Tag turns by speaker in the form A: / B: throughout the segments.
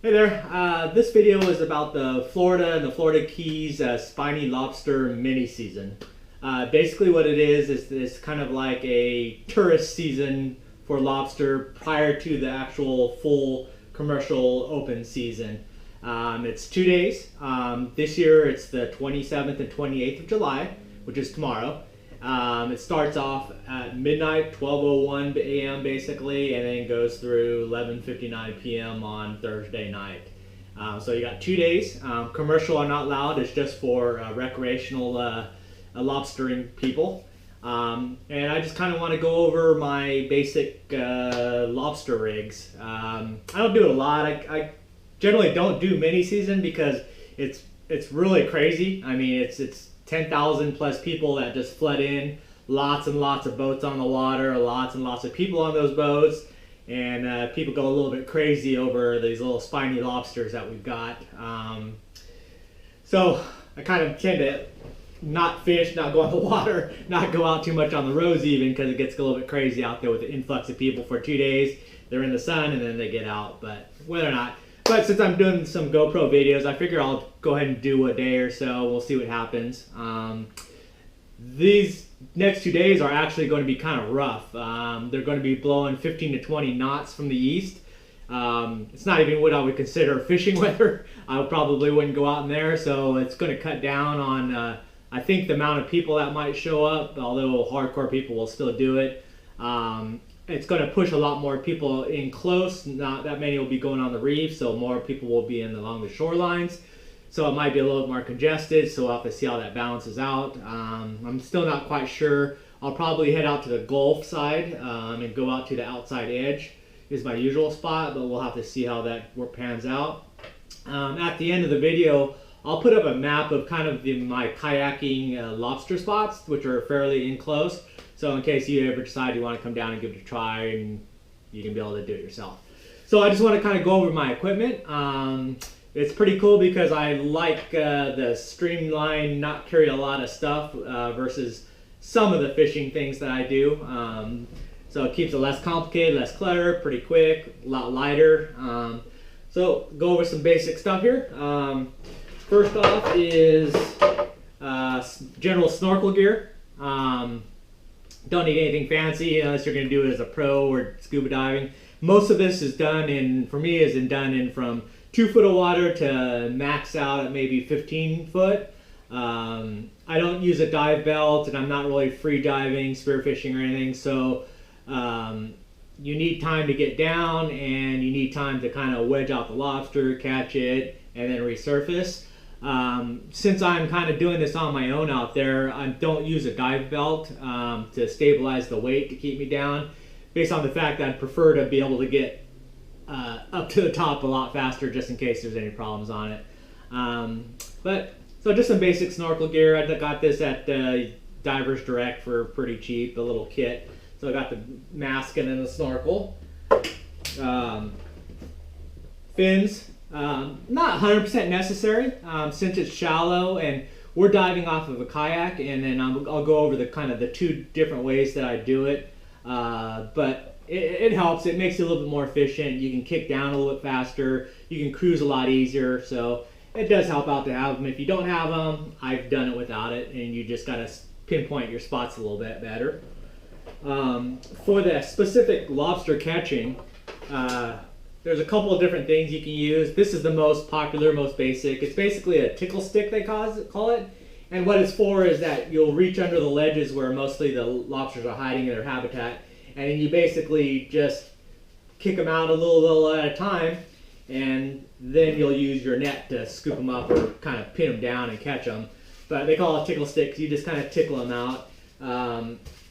A: Hey there, this video is about the Florida and the Florida Keys spiny lobster mini season. Basically what it is it's kind of like a tourist season for lobster prior to the actual full commercial open season. It's 2 days. This year it's the 27th and 28th of July, which is tomorrow. It starts off at midnight, 12:01 a.m. basically, and then goes through 11:59 p.m. on Thursday night. So you got 2 days. Commercial are not allowed. It's just for recreational lobstering people. And I just kind of want to go over my basic lobster rigs. I don't do it a lot. I generally don't do mini season because it's really crazy. I mean, it's 10,000 plus people that just flood in, lots and lots of boats on the water, lots and lots of people on those boats, and people go a little bit crazy over these little spiny lobsters that we've got. So I kind of tend to not fish, not go on the water, not go out too much on the roads even, because it gets a little bit crazy out there with the influx of people for 2 days. They're in the sun and then they get out, but whether or not. But since I'm doing some GoPro videos, I figure I'll go ahead and do a day or so. We'll see what happens. These next 2 days are actually going to be kind of rough. They're going to be blowing 15 to 20 knots from the east. It's not even what I would consider fishing weather. I probably wouldn't go out in there, so it's going to cut down on, I think, the amount of people that might show up, although hardcore people will still do it. It's going to push a lot more people in close. Not that many will be going on the reef, so more people will be along the shorelines. So it might be a little more congested, so we'll have to see how that balances out. I'm still not quite sure. I'll probably head out to the Gulf side and go out to the outside edge is my usual spot, but we'll have to see how that pans out. At the end of the video, I'll put up a map of kind of my kayaking lobster spots, which are fairly in close. So in case you ever decide you want to come down and give it a try, and you can be able to do it yourself. So I just want to kind of go over my equipment. It's pretty cool because I like the streamline, not carry a lot of stuff versus some of the fishing things that I do. So it keeps it less complicated, less clutter, pretty quick, a lot lighter. So go over some basic stuff here. First off is general snorkel gear. Don't need anything fancy unless you're going to do it as a pro or scuba diving. Most of this is done in, for me, done in from 2 foot of water to max out at maybe 15 foot. I don't use a dive belt, and I'm not really free diving, spearfishing or anything, so you need time to get down, and you need time to kind of wedge out the lobster, catch it, and then resurface. Since I'm kind of doing this on my own out there, I don't use a dive belt to stabilize the weight to keep me down, based on the fact that I'd prefer to be able to get up to the top a lot faster just in case there's any problems on it. So just some basic snorkel gear. I got this at Divers Direct for pretty cheap, a little kit. So I got the mask and then the snorkel. Fins. Not 100% necessary since it's shallow and we're diving off of a kayak, and then I'll go over the kind of the 2 different ways that I do it. But it helps. It makes it a little bit more efficient. You can kick down a little bit faster. You can cruise a lot easier. So it does help out to have them. If you don't have them, I've done it without it, and you just got to pinpoint your spots a little bit better. For the specific lobster catching, there's a couple of different things you can use. This is the most popular, most basic. It's basically a tickle stick, they call it. And what it's for is that you'll reach under the ledges where mostly the lobsters are hiding in their habitat, and then you basically just kick them out a little at a time, and then you'll use your net to scoop them up or kind of pin them down and catch them. But they call it tickle stick because you just kind of tickle them out.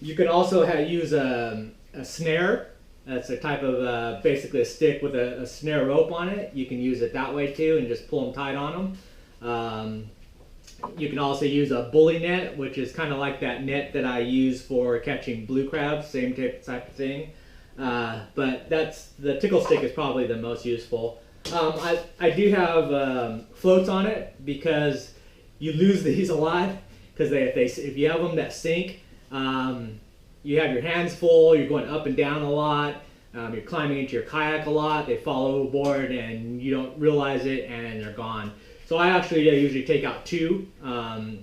A: You can also use a snare. That's a type of basically a stick with a snare rope on it. You can use it that way too and just pull them tight on them. You can also use a bully net, which is kind of like that net that I use for catching blue crabs, same type of thing. But the tickle stick is probably the most useful. I do have floats on it because you lose these a lot, because if you have them that sink, you have your hands full, you're going up and down a lot. You're climbing into your kayak a lot, they fall overboard and you don't realize it and they're gone. So I actually usually take out 2,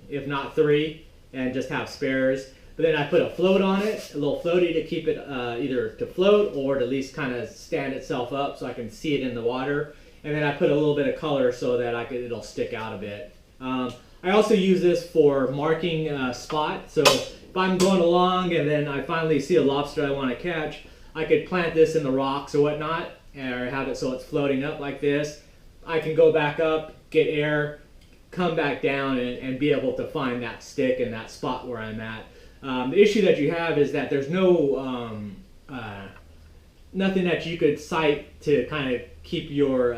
A: if not 3, and just have spares. But then I put a float on it, a little floaty to keep it either to float or to at least kind of stand itself up so I can see it in the water. And then I put a little bit of color so that it'll stick out a bit. I also use this for marking a spot. So if I'm going along and then I finally see a lobster I want to catch, I could plant this in the rocks or whatnot, or have it so it's floating up like this. I can go back up, get air, come back down, and be able to find that stick and that spot where I'm at. The issue that you have is that there's no nothing that you could cite to kind of keep your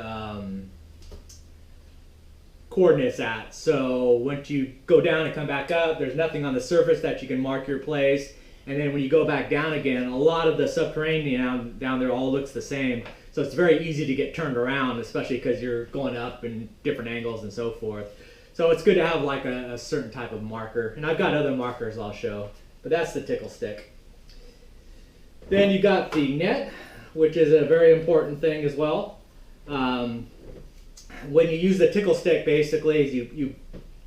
A: coordinates at. So once you go down and come back up, there's nothing on the surface that you can mark your place. And then when you go back down again, a lot of the subterranean down there all looks the same. So it's very easy to get turned around, especially because you're going up in different angles and so forth. So it's good to have like a certain type of marker. And I've got other markers I'll show, but that's the tickle stick. Then you got the net, which is a very important thing as well. When you use the tickle stick, basically, you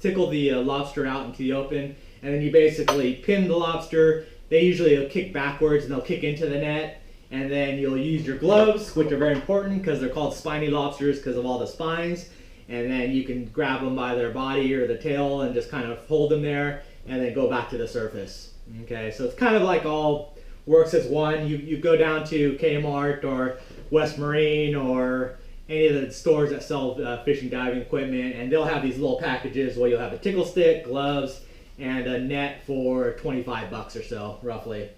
A: tickle the lobster out into the open, and then you basically pin the lobster. They usually will kick backwards and they'll kick into the net, and then you'll use your gloves, which are very important because they're called spiny lobsters because of all the spines. And then you can grab them by their body or the tail and just kind of hold them there and then go back to the surface. Okay, so it's kind of like all works as one. You go down to Kmart or West Marine or any of the stores that sell fishing diving equipment, and they'll have these little packages where you'll have a tickle stick, gloves, and a net for 25 bucks or so, roughly.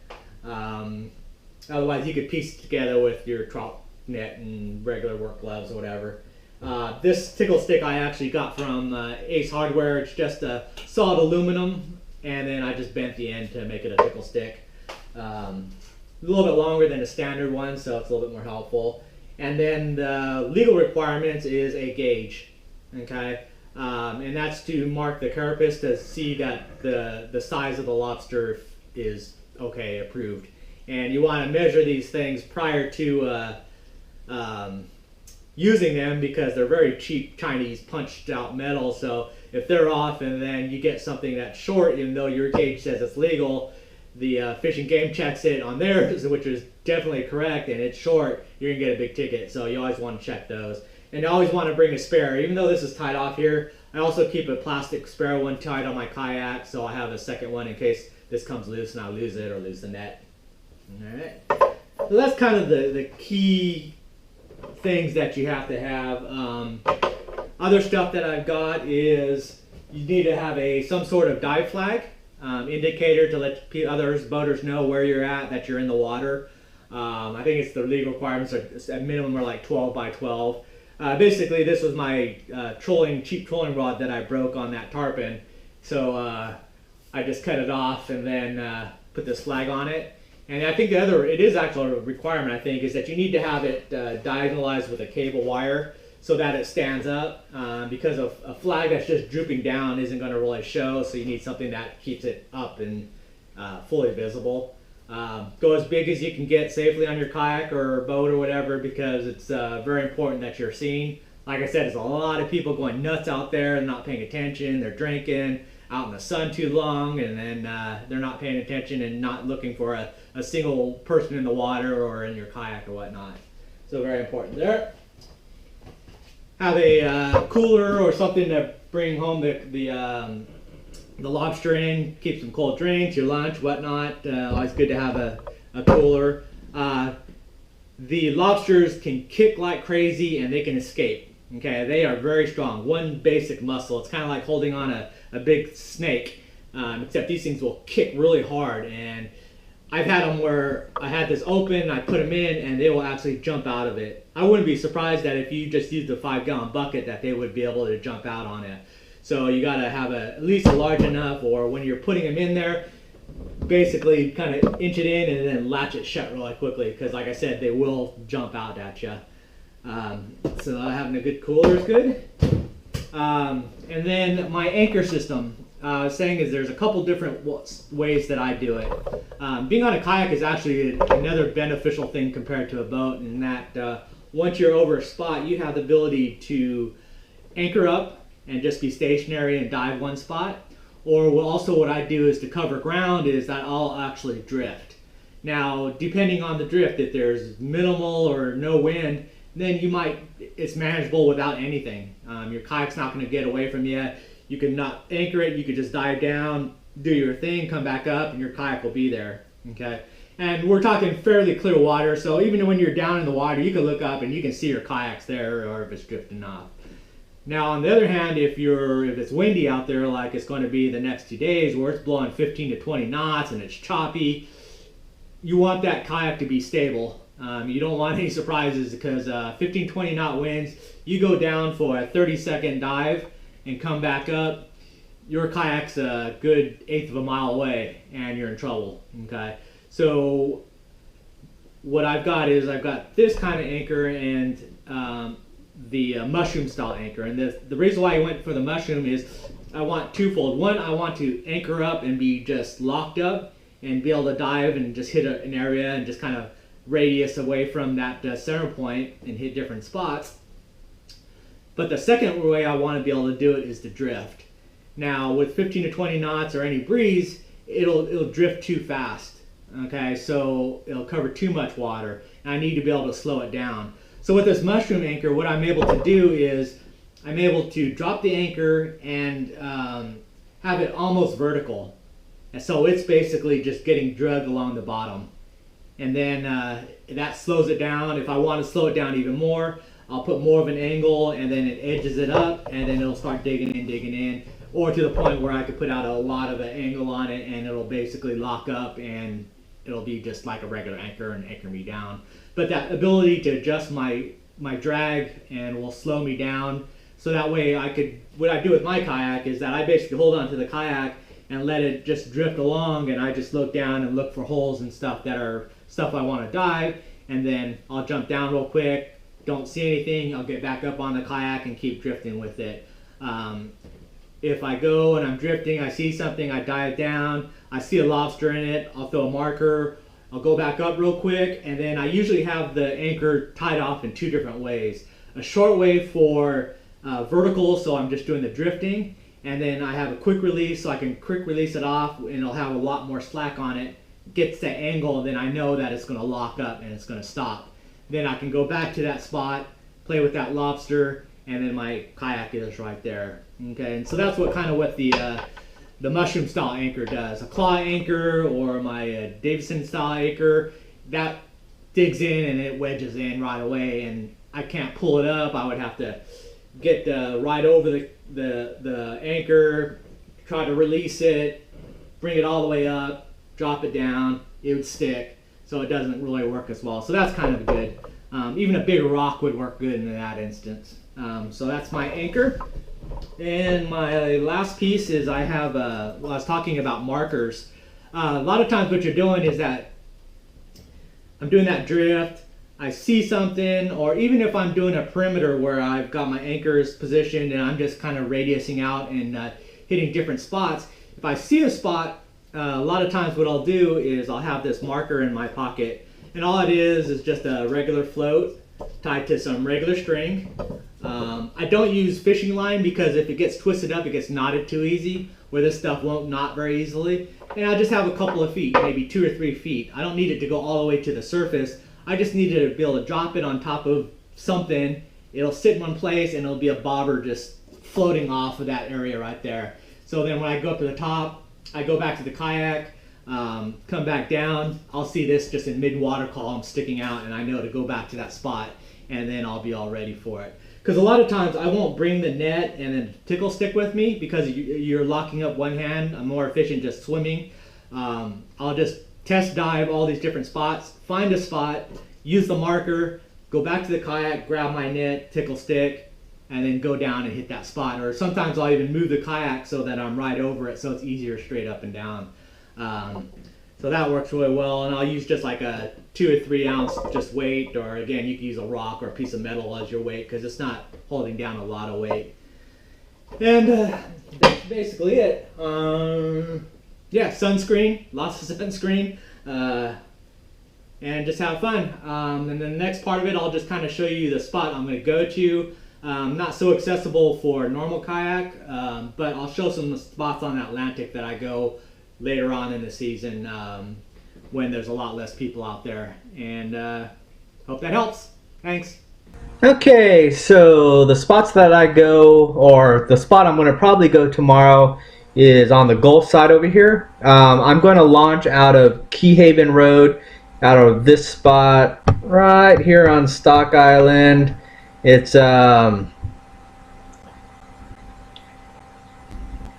A: Otherwise, you could piece it together with your trout net and regular work gloves or whatever. This tickle stick I actually got from Ace Hardware. It's just a solid aluminum, and then I just bent the end to make it a tickle stick. A little bit longer than a standard one, so it's a little bit more helpful. And then the legal requirements is a gauge, okay? And that's to mark the carapace to see that the size of the lobster is okay, approved. And you want to measure these things prior to using them because they're very cheap Chinese punched out metal. So if they're off and then you get something that's short, even though your gauge says it's legal, the Fish and Game checks it on theirs, which is definitely correct, and it's short, you're going to get a big ticket. So you always want to check those. And you always want to bring a spare. Even though this is tied off here, I also keep a plastic spare one tied on my kayak, so I have a second one in case this comes loose and I lose it or lose the net. Alright, so that's kind of the key things that you have to have. Other stuff that I've got is you need to have some sort of dive flag indicator to let boaters know where you're at, that you're in the water. I think it's the legal requirements are at minimum are like 12 by 12. Basically, this was my cheap trolling rod that I broke on that tarpon. So I just cut it off and then put this flag on it. And I think it is actually a requirement, I think, is that you need to have it diagonalized with a cable wire so that it stands up, because a flag that's just drooping down isn't going to really show, so you need something that keeps it up and fully visible. Go as big as you can get safely on your kayak or boat or whatever, because it's very important that you're seen. Like I said, there's a lot of people going nuts out there and not paying attention. They're drinking out in the sun too long, and then they're not paying attention and not looking for a single person in the water or in your kayak or whatnot. So very important there. Have a cooler or something to bring home the lobster in, keep some cold drinks, your lunch, whatnot. Always good to have a cooler. The lobsters can kick like crazy and they can escape. Okay, they are very strong. One basic muscle. It's kind of like holding on a big snake, except these things will kick really hard. And I've had them where I had this open, I put them in, and they will actually jump out of it. I wouldn't be surprised that if you just used a 5-gallon bucket that they would be able to jump out on it. So you got to have at least a large enough, or when you're putting them in there, basically kind of inch it in and then latch it shut really quickly, because like I said, they will jump out at you. So having a good cooler is good. And then my anchor system. saying is there's a couple different ways that I do it. Being on a kayak is actually another beneficial thing compared to a boat, in that once you're over a spot, you have the ability to anchor up and just be stationary and dive one spot. Or what I do is to cover ground is that I'll actually drift. Now, depending on the drift, if there's minimal or no wind, then it's manageable without anything. Your kayak's not going to get away from you. You can not anchor it, you could just dive down, do your thing, come back up, and your kayak will be there. Okay? And we're talking fairly clear water, so even when you're down in the water, you can look up and you can see your kayak's there, or if it's drifting off. Now, on the other hand, if it's windy out there, like it's going to be the next 2 days, where it's blowing 15 to 20 knots and it's choppy, you want that kayak to be stable. You don't want any surprises, because 15, 20 knot winds, you go down for a 30-second dive and come back up, your kayak's a good 1/8 of a mile away and you're in trouble. Okay, so what I've got this kind of anchor and the mushroom style anchor. And the reason why I went for the mushroom is I want twofold. One, I want to anchor up and be just locked up and be able to dive and just hit an area and just kind of radius away from that center point and hit different spots. But the second way I want to be able to do it is to drift. Now, with 15 to 20 knots or any breeze, it'll drift too fast. Okay, so it'll cover too much water, and I need to be able to slow it down. So with this mushroom anchor, what I'm able to do is I'm able to drop the anchor and have it almost vertical. And so it's basically just getting dragged along the bottom. And then that slows it down. If I want to slow it down even more, I'll put more of an angle, and then it edges it up, and then it'll start digging in, or to the point where I could put out a lot of an angle on it, and it'll basically lock up, and it'll be just like a regular anchor and anchor me down. But that ability to adjust my drag and will slow me down, so that way what I do with my kayak is that I basically hold on to the kayak and let it just drift along, and I just look down and look for holes and stuff that are stuff I want to dive, and then I'll jump down real quick, don't see anything, I'll get back up on the kayak and keep drifting with it. If I go and I'm drifting, I see something, I dive down, I see a lobster in it, I'll throw a marker, I'll go back up real quick, and then I usually have the anchor tied off in 2 different ways. A short way for vertical, so I'm just doing the drifting, and then I have a quick release, so I can quick release it off, and it'll have a lot more slack on it, gets that angle, and then I know that it's going to lock up and it's going to stop. Then I can go back to that spot, play with that lobster, and then my kayak is right there. Okay, and so that's what the mushroom style anchor does. A claw anchor or my Davison style anchor, that digs in and it wedges in right away, and I can't pull it up. I would have to get right over the anchor, try to release it, bring it all the way up, drop it down, it would stick. So it doesn't really work as well. So that's kind of good. Even a big rock would work good in that instance. So that's my anchor. And my last piece is I was talking about markers. A lot of times what you're doing is that I'm doing that drift, I see something, or even if I'm doing a perimeter where I've got my anchors positioned and I'm just kind of radiusing out and hitting different spots. If I see a spot, a lot of times what I'll do is I'll have this marker in my pocket, and all it is just a regular float tied to some regular string. I don't use fishing line because if it gets twisted up, it gets knotted too easy, where this stuff won't knot very easily. And I just have a couple of feet, maybe 2 or 3 feet. I don't need it to go all the way to the surface. I just need to be able to drop it on top of something. It'll sit in one place and it'll be a bobber just floating off of that area right there. So then when I go up to the top, I go back to the kayak, come back down, I'll see this just in mid-water column sticking out, and I know to go back to that spot, and then I'll be all ready for it. Because a lot of times I won't bring the net and then tickle stick with me because you're locking up one hand. I'm more efficient just swimming. I'll just test dive all these different spots, find a spot, use the marker, go back to the kayak, grab my net, tickle stick, and then go down and hit that spot. Or sometimes I'll even move the kayak so that I'm right over it so it's easier straight up and down. So that works really well, and I'll use just like a 2 or 3 ounce just weight, or again you can use a rock or a piece of metal as your weight because it's not holding down a lot of weight. And that's basically it. Yeah, sunscreen, lots of sunscreen, and just have fun. And then the next part of it, I'll just kind of show you the spot I'm going to go to. Not so accessible for normal kayak, but I'll show some spots on the Atlantic that I go later on in the season when there's a lot less people out there. And hope that helps. Thanks. Okay, so the spots that I go, or the spot I'm going to probably go tomorrow, is on the Gulf side over here. I'm going to launch out of Key Haven Road, out of this spot right here on Stock Island. It's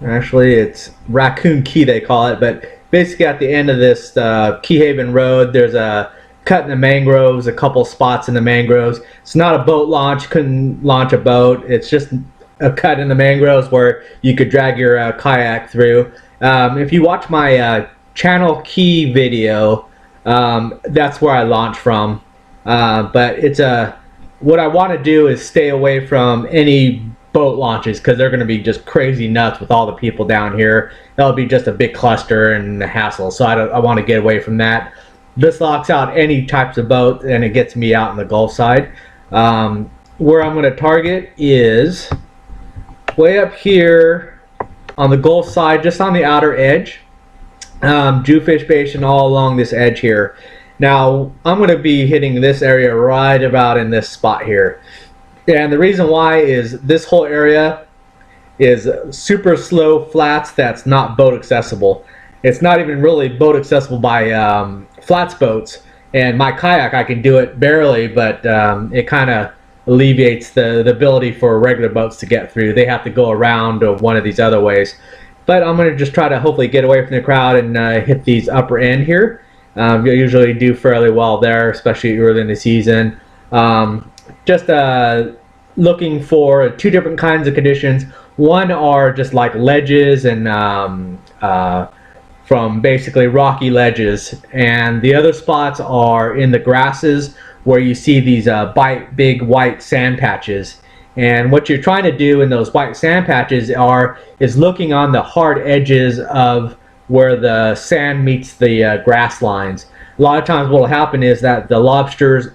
A: actually it's Raccoon Key they call it, but basically at the end of this Key Haven Road, there's a cut in the mangroves, a couple spots in the mangroves. It's not a boat launch, couldn't launch a boat. It's just a cut in the mangroves where you could drag your kayak through. If you watch my Channel Key video, that's where I launch from. But it's what I want to do is stay away from any boat launches because they're going to be just crazy nuts with all the people down here. That'll be just a big cluster and a hassle. So I want to get away from that. This locks out any types of boat, and it gets me out in the Gulf side. Where I'm going to target is way up here on the Gulf side, just on the outer edge. Jewfish Basin all along this edge here. Now, I'm going to be hitting this area right about in this spot here. And the reason why is this whole area is super slow flats that's not boat accessible. It's not even really boat accessible by flats boats. And my kayak, I can do it barely, but it kind of alleviates the ability for regular boats to get through. They have to go around one of these other ways. But I'm going to just try to hopefully get away from the crowd and hit these upper end here. You usually do fairly well there, especially early in the season. Just looking for two different kinds of conditions. One are just like ledges and from basically rocky ledges, and the other spots are in the grasses where you see these big white sand patches. And what you're trying to do in those white sand patches is looking on the hard edges of where the sand meets the grass lines. A lot of times what will happen is that the lobsters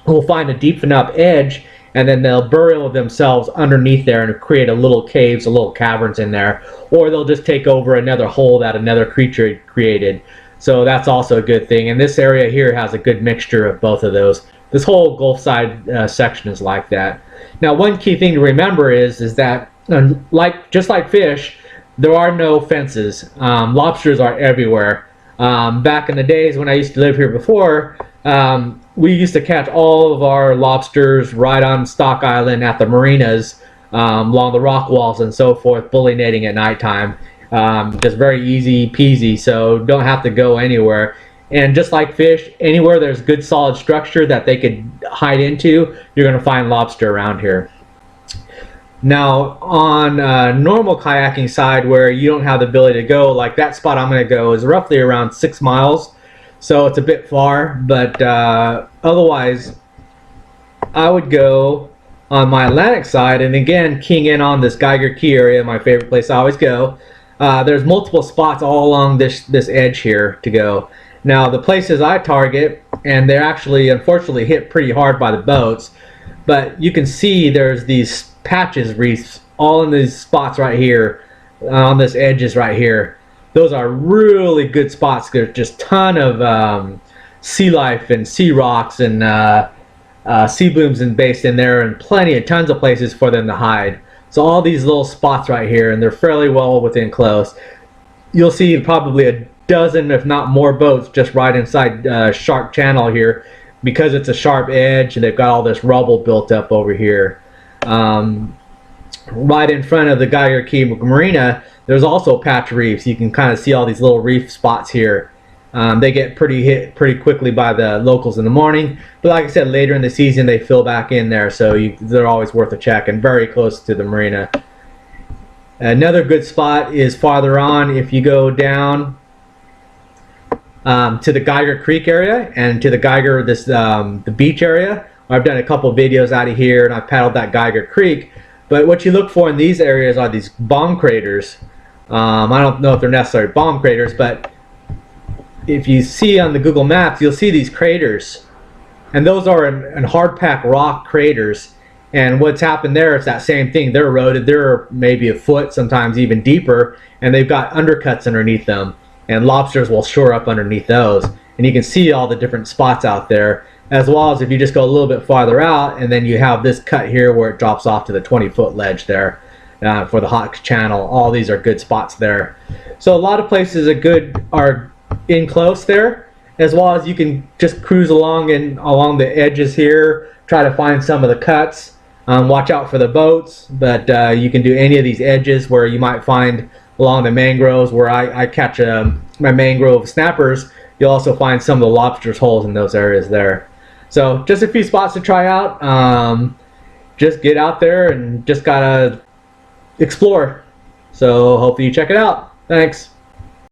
A: will find a deep enough edge, and then they'll burrow themselves underneath there and create a little caves, a little caverns in there, or they'll just take over another hole that another creature created. So that's also a good thing. And this area here has a good mixture of both of those. This whole Gulf side section is like that. Now, one key thing to remember is that just like fish, there are no fences. Lobsters are everywhere. Back in the days when I used to live here before, we used to catch all of our lobsters right on Stock Island at the marinas, along the rock walls and so forth, bullinating at nighttime. Just very easy peasy, so don't have to go anywhere. And just like fish, anywhere there's good solid structure that they could hide into, you're going to find lobster around here. Now, on normal kayaking side where you don't have the ability to go, like that spot I'm going to go is roughly around 6 miles. So it's a bit far, but otherwise I would go on my Atlantic side, and again, keying in on this Geiger Key area, my favorite place I always go. There's multiple spots all along this edge here to go. Now, the places I target, and they're actually unfortunately hit pretty hard by the boats, but you can see there's these patches, reefs, all in these spots right here, on this edges right here. Those are really good spots. There's just a ton of sea life and sea rocks and sea blooms and based in there, and tons of places for them to hide. So all these little spots right here, and they're fairly well within close. You'll see probably a dozen, if not more, boats just right inside Shark Channel here, because it's a sharp edge and they've got all this rubble built up over here. Right in front of the Geiger Key Marina, there's also patch reefs. You can kind of see all these little reef spots here. They get hit pretty quickly by the locals in the morning, but like I said, later in the season they fill back in there, so they're always worth a check and very close to the marina. Another good spot is farther on. If you go down to the Geiger Creek area and to the the beach area. I've done a couple of videos out of here and I've paddled that Geiger Creek,
B: But what you look for in these areas are these bomb craters. I don't know if they're necessarily bomb craters, but if you see on the Google Maps, you'll see these craters. And those are in hard packed rock craters. And what's happened there is that same thing. They're eroded. They're maybe a foot, sometimes even deeper, and they've got undercuts underneath them. And lobsters will shore up underneath those. And you can see all the different spots out there, as well as if you just go a little bit farther out, and then you have this cut here where it drops off to the 20-foot ledge there for the hot channel. All these are good spots there. So a lot of places are in close there, as well as you can just cruise along along the edges here, try to find some of the cuts. Watch out for the boats, but you can do any of these edges where you might find along the mangroves where I catch my mangrove snappers. You'll also find some of the lobsters' holes in those areas there. So just a few spots to try out. Just get out there and just gotta explore. So hopefully you check it out. Thanks.